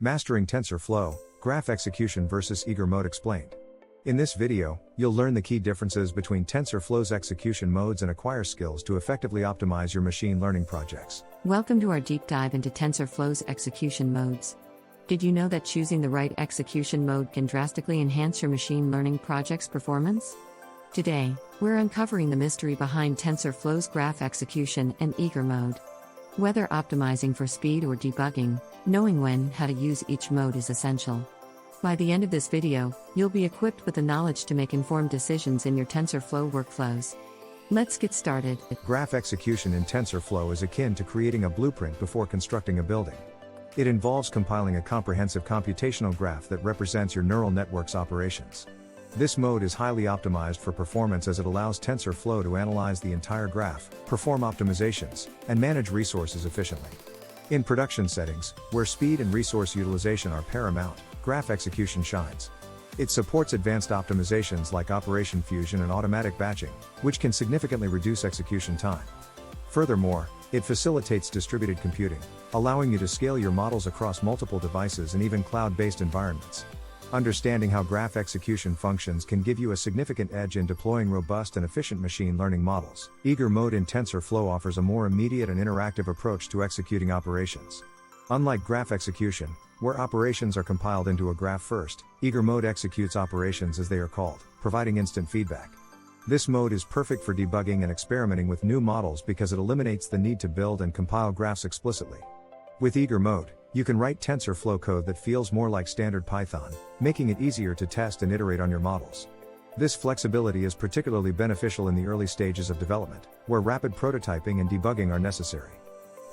Mastering TensorFlow, Graph Execution versus Eager Mode Explained. In this video, you'll learn the key differences between TensorFlow's execution modes and acquire skills to effectively optimize your machine learning projects. Welcome to our deep dive into TensorFlow's execution modes. Did you know that choosing the right execution mode can drastically enhance your machine learning project's performance? Today, we're uncovering the mystery behind TensorFlow's graph execution and eager mode. Whether optimizing for speed or debugging, knowing how to use each mode is essential. By the end of this video, you'll be equipped with the knowledge to make informed decisions in your TensorFlow workflows. Let's get started. Graph execution in TensorFlow is akin to creating a blueprint before constructing a building. It involves compiling a comprehensive computational graph that represents your neural network's operations. This mode is highly optimized for performance as it allows TensorFlow to analyze the entire graph, perform optimizations, and manage resources efficiently. In production settings, where speed and resource utilization are paramount, graph execution shines. It supports advanced optimizations like operation fusion and automatic batching, which can significantly reduce execution time. Furthermore, it facilitates distributed computing, allowing you to scale your models across multiple devices and even cloud-based environments. Understanding how graph execution functions can give you a significant edge in deploying robust and efficient machine learning models. Eager mode in TensorFlow offers a more immediate and interactive approach to executing operations. Unlike graph execution, where operations are compiled into a graph first, eager mode executes operations as they are called, providing instant feedback. This mode is perfect for debugging and experimenting with new models because it eliminates the need to build and compile graphs explicitly. With eager mode, you can write TensorFlow code that feels more like standard Python, making it easier to test and iterate on your models. This flexibility is particularly beneficial in the early stages of development, where rapid prototyping and debugging are necessary.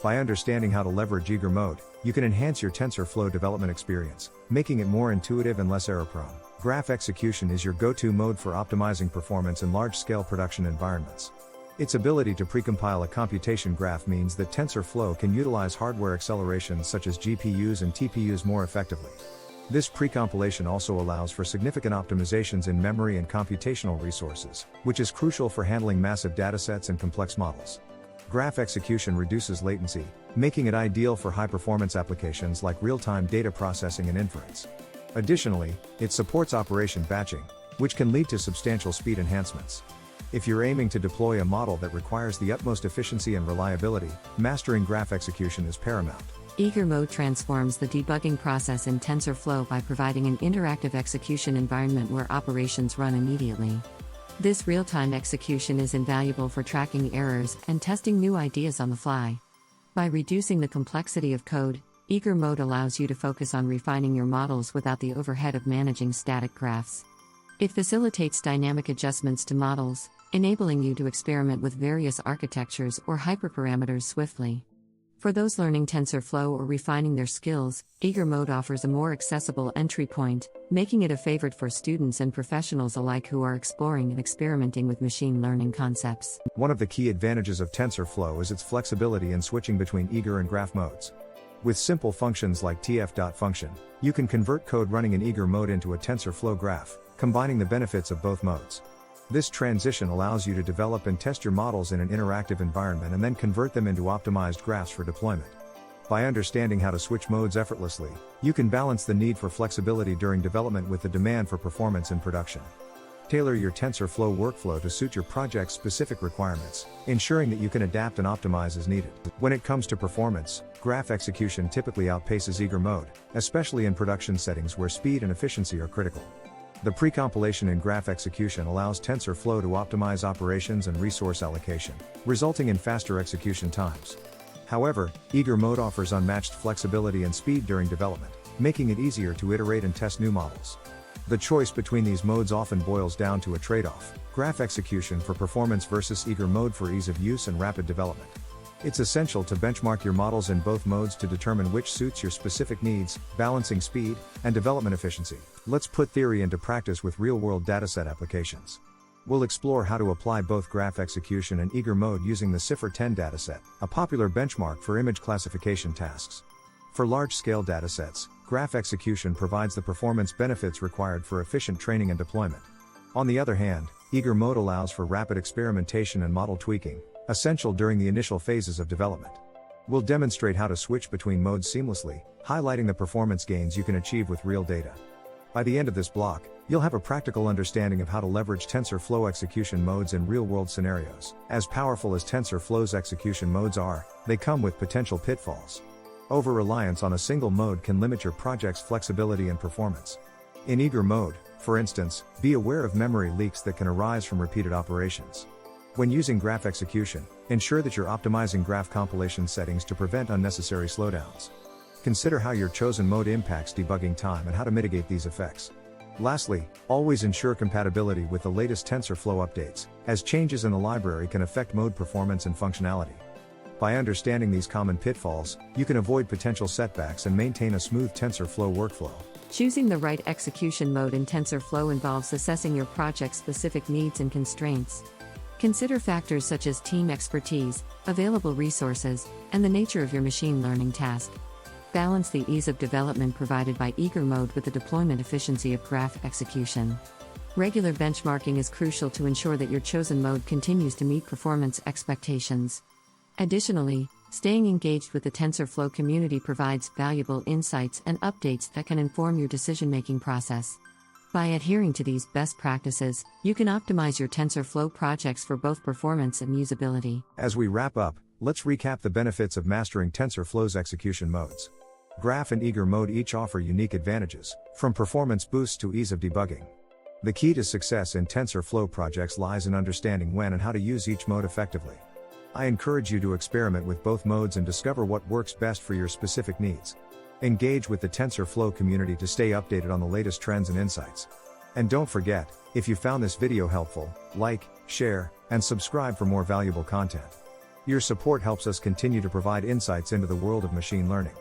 By understanding how to leverage eager mode, you can enhance your TensorFlow development experience, making it more intuitive and less error-prone. Graph execution is your go-to mode for optimizing performance in large-scale production environments. Its ability to precompile a computation graph means that TensorFlow can utilize hardware accelerations such as GPUs and TPUs more effectively. This precompilation also allows for significant optimizations in memory and computational resources, which is crucial for handling massive datasets and complex models. Graph execution reduces latency, making it ideal for high-performance applications like real-time data processing and inference. Additionally, it supports operation batching, which can lead to substantial speed enhancements. If you're aiming to deploy a model that requires the utmost efficiency and reliability, mastering graph execution is paramount. Eager mode transforms the debugging process in TensorFlow by providing an interactive execution environment where operations run immediately. This real-time execution is invaluable for tracking errors and testing new ideas on the fly. By reducing the complexity of code, eager mode allows you to focus on refining your models without the overhead of managing static graphs. It facilitates dynamic adjustments to models, enabling you to experiment with various architectures or hyperparameters swiftly. For those learning TensorFlow or refining their skills, eager mode offers a more accessible entry point, making it a favorite for students and professionals alike who are exploring and experimenting with machine learning concepts. One of the key advantages of TensorFlow is its flexibility in switching between eager and graph modes. With simple functions like tf.function, you can convert code running in eager mode into a TensorFlow graph, combining the benefits of both modes. This transition allows you to develop and test your models in an interactive environment and then convert them into optimized graphs for deployment. By understanding how to switch modes effortlessly, you can balance the need for flexibility during development with the demand for performance in production. Tailor your TensorFlow workflow to suit your project's specific requirements, ensuring that you can adapt and optimize as needed. When it comes to performance, graph execution typically outpaces eager mode, especially in production settings where speed and efficiency are critical. The precompilation in graph execution allows TensorFlow to optimize operations and resource allocation, resulting in faster execution times. However, eager mode offers unmatched flexibility and speed during development, making it easier to iterate and test new models. The choice between these modes often boils down to a trade-off: graph execution for performance versus eager mode for ease of use and rapid development. It's essential to benchmark your models in both modes to determine which suits your specific needs, balancing speed and development efficiency. Let's put theory into practice with real-world dataset applications. We'll explore how to apply both graph execution and eager mode using the CIFAR-10 dataset, a popular benchmark for image classification tasks. For large-scale datasets, graph execution provides the performance benefits required for efficient training and deployment. On the other hand, eager mode allows for rapid experimentation and model tweaking, essential during the initial phases of development. We'll demonstrate how to switch between modes seamlessly, highlighting the performance gains you can achieve with real data. By the end of this block, you'll have a practical understanding of how to leverage TensorFlow execution modes in real-world scenarios. As powerful as TensorFlow's execution modes are, they come with potential pitfalls. Over-reliance on a single mode can limit your project's flexibility and performance. In eager mode, for instance, be aware of memory leaks that can arise from repeated operations. When using graph execution, ensure that you're optimizing graph compilation settings to prevent unnecessary slowdowns. Consider how your chosen mode impacts debugging time and how to mitigate these effects. Lastly, always ensure compatibility with the latest TensorFlow updates, as changes in the library can affect mode performance and functionality. By understanding these common pitfalls, you can avoid potential setbacks and maintain a smooth TensorFlow workflow. Choosing the right execution mode in TensorFlow involves assessing your project's specific needs and constraints. Consider factors such as team expertise, available resources, and the nature of your machine learning task. Balance the ease of development provided by eager mode with the deployment efficiency of graph execution. Regular benchmarking is crucial to ensure that your chosen mode continues to meet performance expectations. Additionally, staying engaged with the TensorFlow community provides valuable insights and updates that can inform your decision-making process. By adhering to these best practices, you can optimize your TensorFlow projects for both performance and usability. As we wrap up, let's recap the benefits of mastering TensorFlow's execution modes. Graph and eager mode each offer unique advantages, from performance boosts to ease of debugging. The key to success in TensorFlow projects lies in understanding when and how to use each mode effectively. I encourage you to experiment with both modes and discover what works best for your specific needs. Engage with the TensorFlow community to stay updated on the latest trends and insights. And don't forget, if you found this video helpful, like, share, and subscribe for more valuable content. Your support helps us continue to provide insights into the world of machine learning.